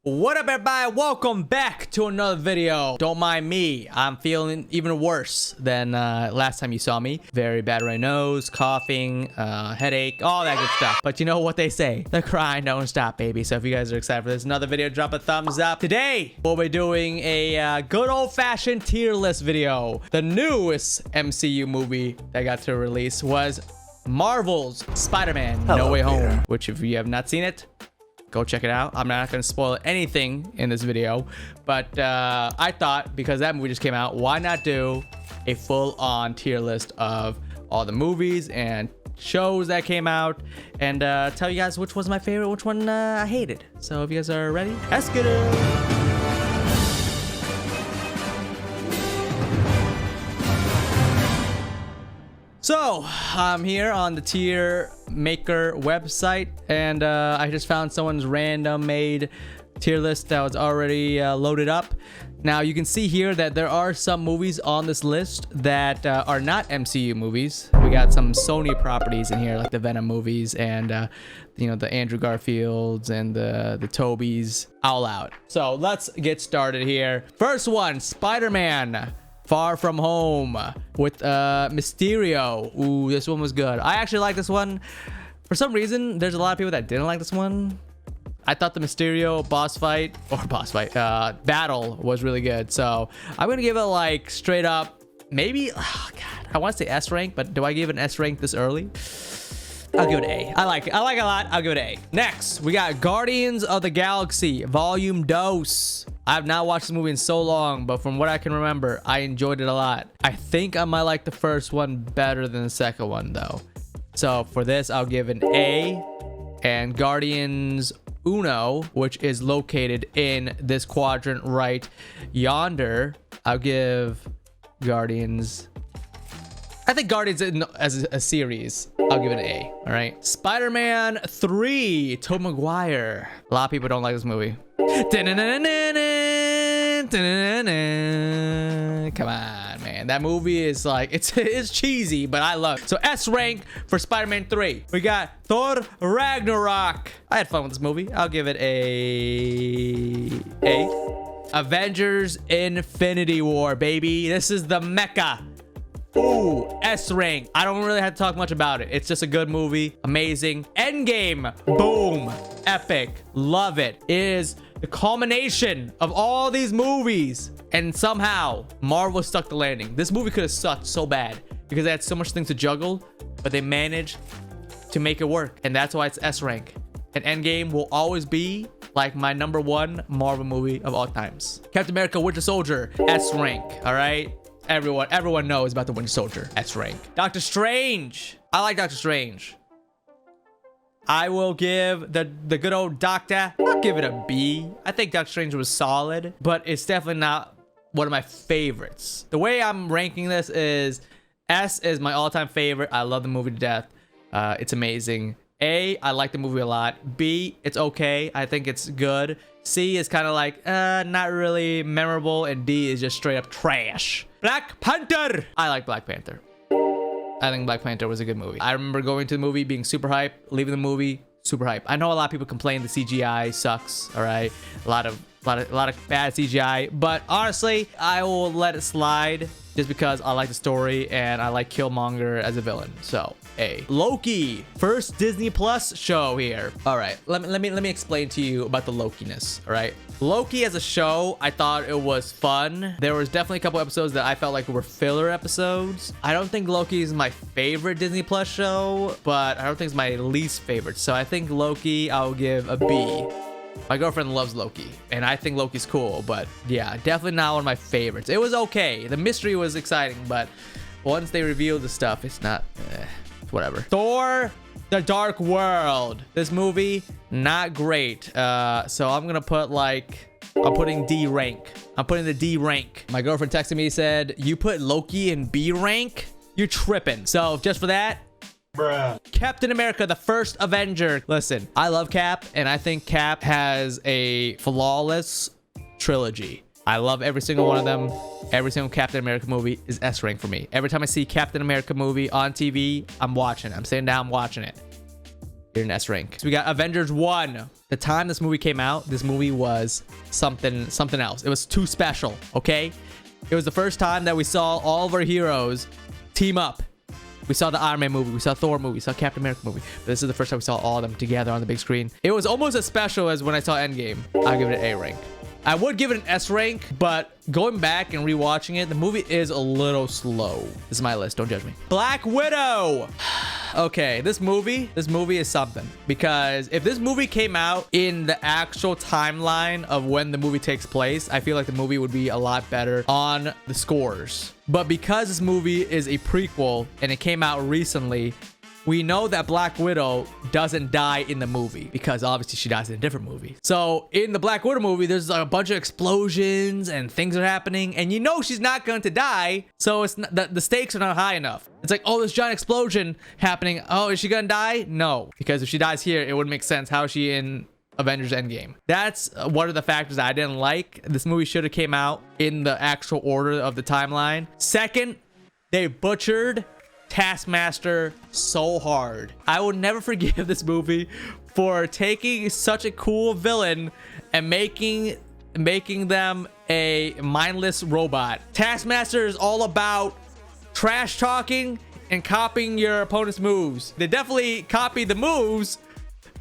What up, everybody? Welcome back to another video. Don't mind me. I'm feeling even worse than last time you saw me. Very bad runny nose, coughing, headache, all that good stuff. But you know what they say, the crying don't stop, baby. So if you guys are excited for this another video, drop a thumbs up. Today we'll be doing a good old-fashioned tier list video. The newest MCU movie that got to release was Marvel's Spider-Man No Way Home, which if you have not seen it, go check it out. I'm not going to spoil anything in this video, but I thought because that movie just came out, why not do a full-on tier list of all the movies and shows that came out and tell you guys which was my favorite, which one I hated. So if you guys are ready, let's get it. So I'm here on the tier maker website, and I just found someone's random made tier list that was already loaded up. Now you can see here that there are some movies on this list that are not MCU movies. We got some Sony properties in here, like the Venom movies and you know, the Andrew Garfields and the Tobys, all out. So let's get started here. First one, Spider-Man Far From Home with Mysterio. Ooh, this one was good. I actually like this one. For some reason, there's a lot of people that didn't like this one. I thought the Mysterio battle was really good. So I'm gonna give it like straight up, maybe, oh God, I want to say S rank, but do I give it an S rank this early? I'll give it an A. I like it. I like it a lot. I'll give it an A. Next, we got Guardians of the Galaxy Volume Dos. I've not watched the movie in so long, but from what I can remember, I enjoyed it a lot. I think I might like the first one better than the second one, though. So for this, I'll give an A. And Guardians Uno, which is located in this quadrant right yonder, I'll give Guardians... I think Guardians as a series, I'll give it an A. All right. Spider-Man 3, Tobey Maguire. A lot of people don't like this movie. Come on, man. That movie is like, it's cheesy, but I love it. So S rank for Spider-Man 3. We got THOR Ragnarok. I had fun with this movie. I'll give it a Avengers Infinity War, baby. This is the Mecca. Ooh, S rank. I don't really have to talk much about it. It's just a good movie. Amazing. Endgame. Boom. Epic. Love it. It is the culmination of all these movies. And somehow, Marvel stuck the landing. This movie could have sucked so bad because they had so much things to juggle, but they managed to make it work. And that's why it's S rank. And Endgame will always be like my #1 Marvel movie of all times. Captain America Winter Soldier, S rank. All right. Everyone knows about the Winter Soldier. S rank. Doctor Strange. I like Doctor Strange. I will give the good old Doctor, I'll give it a B. I think Doctor Strange was solid, but it's definitely not one of my favorites. The way I'm ranking this is S is my all-time favorite. I love the movie to death. It's amazing. A, I like the movie a lot. B, it's okay. I think it's good. C is kind of like, not really memorable. And D is just straight up trash. Black Panther. I like Black Panther. I think Black Panther was a good movie. I remember going to the movie, being super hype, leaving the movie, super hype. I know a lot of people complain the CGI sucks, all right? A lot of bad CGI, but honestly, I will let it slide just because I like the story and I like Killmonger as a villain. So A. Loki, first Disney Plus show here. All right, let me explain to you about the Loki-ness. All right, Loki as a show, I thought it was fun. There was definitely a couple episodes that I felt like were filler episodes. I don't think Loki is my favorite Disney Plus show, but I don't think it's my least favorite. So I think Loki, I'll give a B. My girlfriend loves Loki, and I think Loki's cool, but yeah, definitely not one of my favorites. It was okay. The mystery was exciting, but once they revealed the stuff, it's not, whatever. Thor, The Dark World. This movie, not great. So I'm gonna put I'm putting D rank. I'm putting the D rank. My girlfriend texted me, said, you put Loki in B rank? You're tripping. So just for that, bruh. Captain America, the first Avenger. Listen, I love Cap, and I think Cap has a flawless trilogy. I love every single one of them. Every single Captain America movie is S rank for me. Every time I see Captain America movie on TV, I'm watching it. I'm sitting down, watching it. You're an S rank. So we got Avengers 1. The time this movie came out, this movie was something else. It was too special, okay? It was the first time that we saw all of our heroes team up. We saw the Iron Man movie, we saw Thor movie, we saw Captain America movie. But this is the first time we saw all of them together on the big screen. It was almost as special as when I saw Endgame. I'll give it an A rank. I would give it an S rank, but going back and rewatching it, the movie is a little slow. This is my list, don't judge me. Black Widow. Okay, this movie is something, because if this movie came out in the actual timeline of when the movie takes place, I feel like the movie would be a lot better on the scores. But because this movie is a prequel and it came out recently, we know that Black Widow doesn't die in the movie, because obviously she dies in a different movie. So in the Black Widow movie, there's a bunch of explosions and things are happening, and you know she's not going to die. So it's not, the stakes are not high enough. It's like, oh, this giant explosion happening. Oh, is she gonna die? No, because if she dies here, it wouldn't make sense. How is she in Avengers Endgame? That's one of the factors that I didn't like. This movie should have came out in the actual order of the timeline. Second, they butchered Taskmaster so hard. I will never forgive this movie for taking such a cool villain and making them a mindless robot. Taskmaster is all about trash talking and copying your opponent's moves. They definitely copied the moves,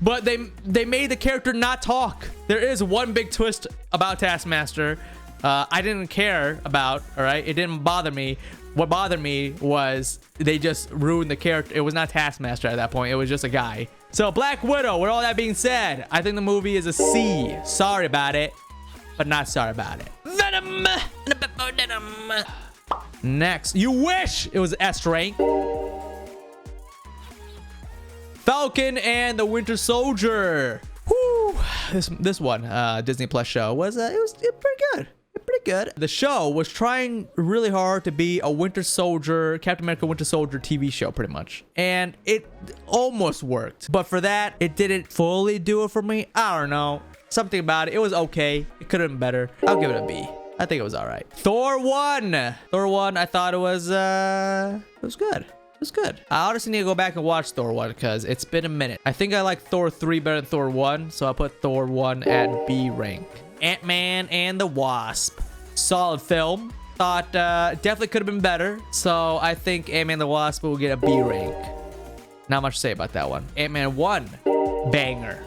but they made the character not talk. There is one big twist about Taskmaster I didn't care about, all right? It didn't bother me. What bothered me was they just ruined the character. It was not Taskmaster at that point. It was just a guy. So Black Widow, with all that being said, I think the movie is a C. Sorry about it, but not sorry about it. Venom. Next, you wish it was S rank. Falcon and the Winter Soldier. Whew. This one, Disney Plus show was it was pretty good. Pretty good. The show was trying really hard to be a Winter Soldier, Captain America Winter Soldier TV show, pretty much. And it almost worked. But for that, it didn't fully do it for me. I don't know. Something about it. It was okay. It could have been better. I'll give it a B. I think it was all right. Thor 1. Thor 1, I thought it was good. It was good. I honestly need to go back and watch Thor 1 because it's been a minute. I think I like Thor 3 better than Thor 1, so I put Thor 1 at B rank. Ant-Man and the Wasp. Solid film. Thought definitely could have been better. So I think Ant-Man and the Wasp will get a B rank. Not much to say about that one. Ant-Man 1. Banger.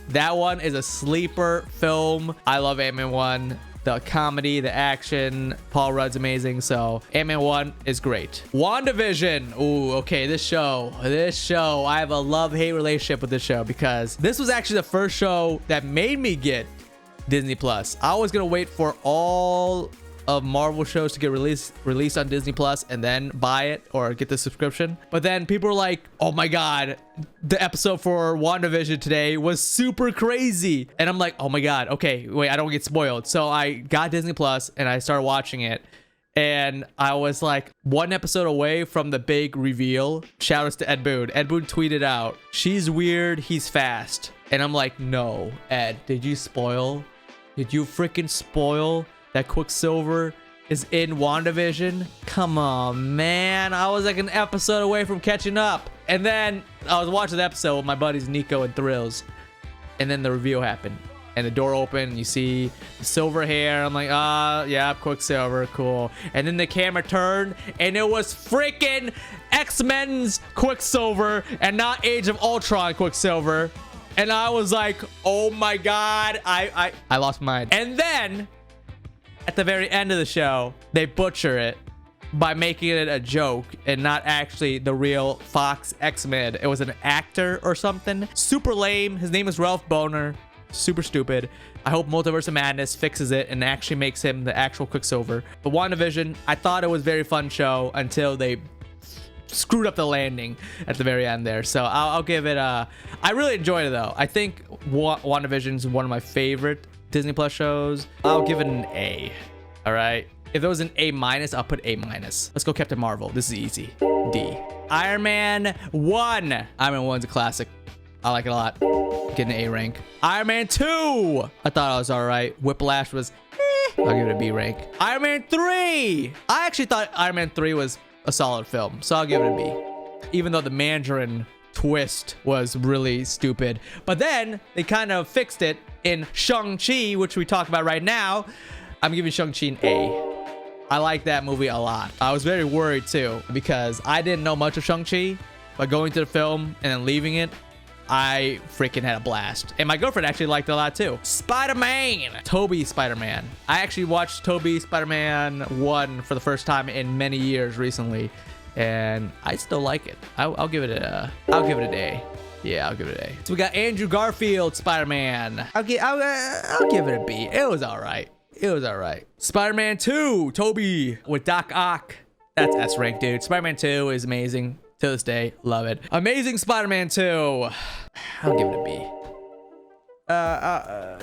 That one is a sleeper film. I love Ant-Man 1. The comedy, the action, Paul Rudd's amazing. So Ant-Man 1 is great. WandaVision. Ooh, okay, this show, I have a love-hate relationship with this show because this was actually the first show that made me get Disney Plus. I was gonna wait for all of Marvel shows to get released on Disney Plus and then buy it or get the subscription. But then people were like, oh my god, the episode for WandaVision today was super crazy. And I'm like, oh my god, okay, wait, I don't get spoiled. So I got Disney Plus and I started watching it. And I was like one episode away from the big reveal. Shout outs to Ed Boon. Ed Boon tweeted out, she's weird, he's fast. And I'm like, no, Ed, did you freaking spoil that Quicksilver is in WandaVision? Come on, man. I was like an episode away from catching up. And then I was watching the episode with my buddies Nico and Thrills. And then the reveal happened. And the door opened and you see the silver hair. I'm like, yeah, Quicksilver, cool. And then the camera turned and it was freaking X-Men's Quicksilver and not Age of Ultron Quicksilver. And I was like, oh my god, I lost my mind. And then at the very end of the show, they butcher it by making it a joke and not actually the real Fox X-Men. It was an actor or something. Super lame. His name is Ralph Boner. Super stupid. I hope Multiverse of Madness fixes it and actually makes him the actual Quicksilver. But WandaVision, I thought it was a very fun show until they screwed up the landing at the very end there. So I'll give it a... I really enjoyed it though. I think WandaVision is one of my favorite Disney Plus shows. I'll give it an A. All right. If there was an A-, I'll put A-. Let's go Captain Marvel. This is easy. D. Iron Man 1. Iron Man 1's a classic. I like it a lot. Get an A rank. Iron Man 2. I thought I was all right. Whiplash was I'll give it a B rank. Iron Man 3. I actually thought Iron Man 3 was a solid film, so I'll give it a B. Even though the Mandarin twist was really stupid. But then they kind of fixed it in Shang-Chi, which we talk about right now. I'm giving Shang-Chi an A. I like that movie a lot. I was very worried too because I didn't know much of Shang-Chi, but going to the film and then leaving it, I freaking had a blast. And my girlfriend actually liked it a lot too. Spider-Man. Tobey Spider-Man. I actually watched Tobey Spider-Man 1 for the first time in many years recently, and I still like it. I'll give it an A. Yeah, I'll give it an A. So we got Andrew Garfield Spider-Man. I'll give it a B. It was all right. It was all right. Spider-Man 2, Tobey with Doc Ock. That's S rank, dude. Spider-Man 2 is amazing. To this day, love it. Amazing Spider-Man 2. I'll give it a B.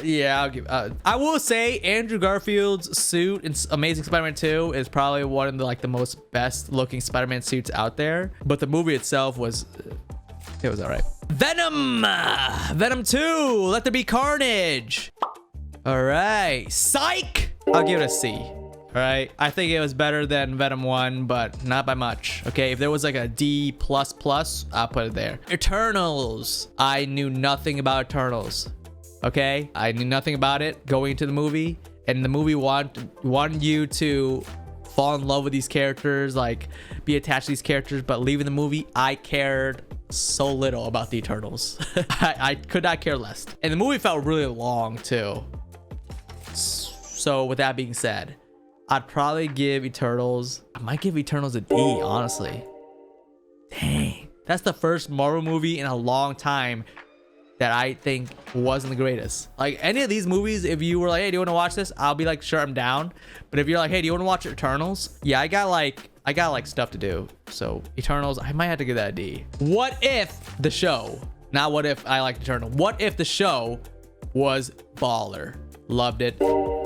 Yeah, I'll give. I will say Andrew Garfield's suit in Amazing Spider-Man 2 is probably one of the most best looking Spider-Man suits out there. But the movie itself was, it was all right. Venom. Venom 2. Let there be carnage. All right. Psych. I'll give it a C. All right, I think it was better than Venom 1, but not by much. Okay, if there was like a D++, I'll put it there. Eternals. I knew nothing about Eternals. Okay, I knew nothing about it going into the movie, and the movie wanted you to fall in love with these characters, like be attached to these characters, but leaving the movie, I cared so little about the Eternals. I could not care less. And the movie felt really long too. So with that being said, I'd probably give Eternals, I might give Eternals a D, honestly. Dang. That's the first Marvel movie in a long time that I think wasn't the greatest. Like any of these movies, if you were like, hey, do you want to watch this? I'll be like, sure, I'm down. But if you're like, hey, do you want to watch Eternals? Yeah, I got like stuff to do. So Eternals, I might have to give that a D. What if the show, not what if I liked Eternal, what if the show was baller? Loved it.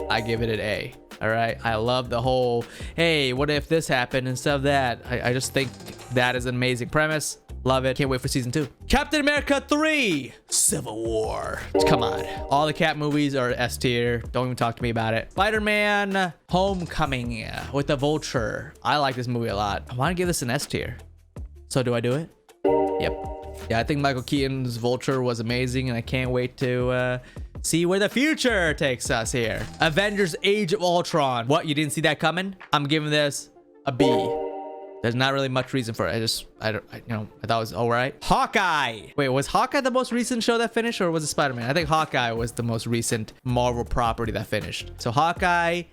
I give it an A. All right, I love the whole, hey, what if this happened instead of that? I just think that is an amazing premise. Love it. Can't wait for season 2. Captain America 3, Civil War. Come on. All the Cap movies are S tier. Don't even talk to me about it. Spider-Man Homecoming with the Vulture. I like this movie a lot. I want to give this an S tier. So do I do it? Yep. Yeah, I think Michael Keaton's Vulture was amazing, and I can't wait to see where the future takes us here. Avengers Age of Ultron. What, you didn't see that coming? I'm giving this a B. There's not really much reason for it. I thought it was all right. Hawkeye. Wait, was Hawkeye the most recent show that finished, or was it Spider-Man? I think Hawkeye was the most recent Marvel property that finished. So Hawkeye,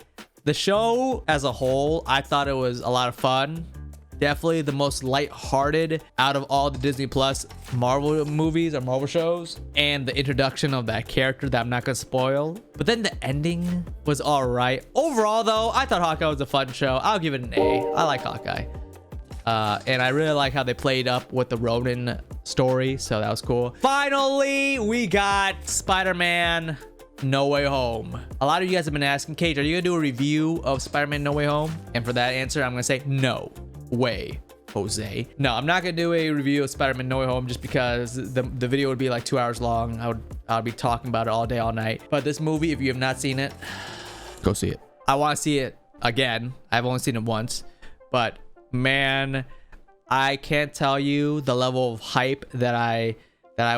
the show as a whole, I thought it was a lot of fun. Definitely the most lighthearted out of all the Disney Plus Marvel movies or Marvel shows. And the introduction of that character that I'm not gonna spoil. But then the ending was all right. Overall though, I thought Hawkeye was a fun show. I'll give it an A. I like Hawkeye. And I really like how they played up with the Ronin story. So that was cool. Finally, we got Spider-Man No Way Home. A lot of you guys have been asking, Cage, are you gonna do a review of Spider-Man No Way Home? And for that answer, I'm gonna say no way, Jose. No, I'm not gonna do a review of Spider-Man No Way Home just because the video would be like 2 hours long. I would be talking about it all day, all night. But this movie, if you have not seen it, go see it. I want to see it again. I've only seen it once, but man, I can't tell you the level of hype that I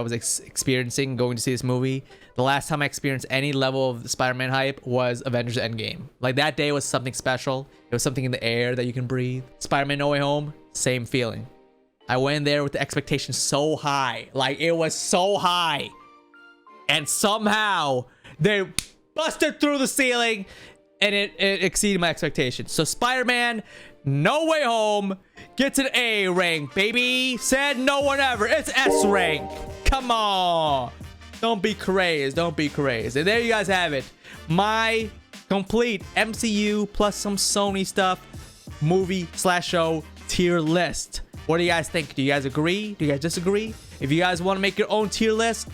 was experiencing going to see this movie. The last time I experienced any level of Spider-Man hype was Avengers Endgame. Like that day was something special. It was something in the air that you can breathe. Spider-Man No Way Home, same feeling. I went in there with the expectations so high. Like it was so high. And somehow they busted through the ceiling and it exceeded my expectations. So Spider-Man No Way Home gets an A rank, baby. Said no one ever. It's S rank. Come on. Don't be crazed. Don't be crazed. And there you guys have it. My complete MCU plus some Sony stuff movie/show tier list. What do you guys think? Do you guys agree? Do you guys disagree? If you guys want to make your own tier list,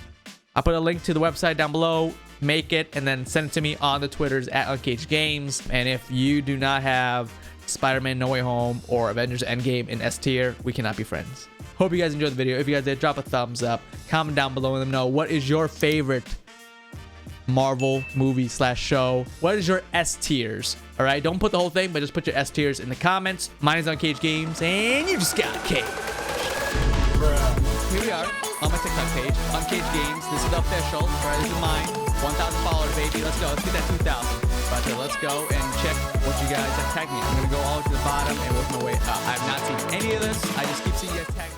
I'll put a link to the website down below. Make it and then send it to me on the Twitters at unCAGEDgamez. And if you do not have Spider-Man No Way Home or Avengers Endgame in S tier, we cannot be friends. Hope you guys enjoyed the video. If you guys did, drop a thumbs up. Comment down below and let them know what is your favorite Marvel movie/show. What is your S tiers? All right, don't put the whole thing, but just put your S tiers in the comments. Mine is unCAGEDgamez, and you just got a cage. Bruh. here we are on my TikTok page, unCAGEDgamez. This is the official. Right, this is mine. 1,000 followers, baby. Let's go. Let's get that 2,000. But let's go and check what you guys have tagged me. I'm gonna go all to the bottom and work my way up. I have not seen any of this. I just keep seeing you guys tag me.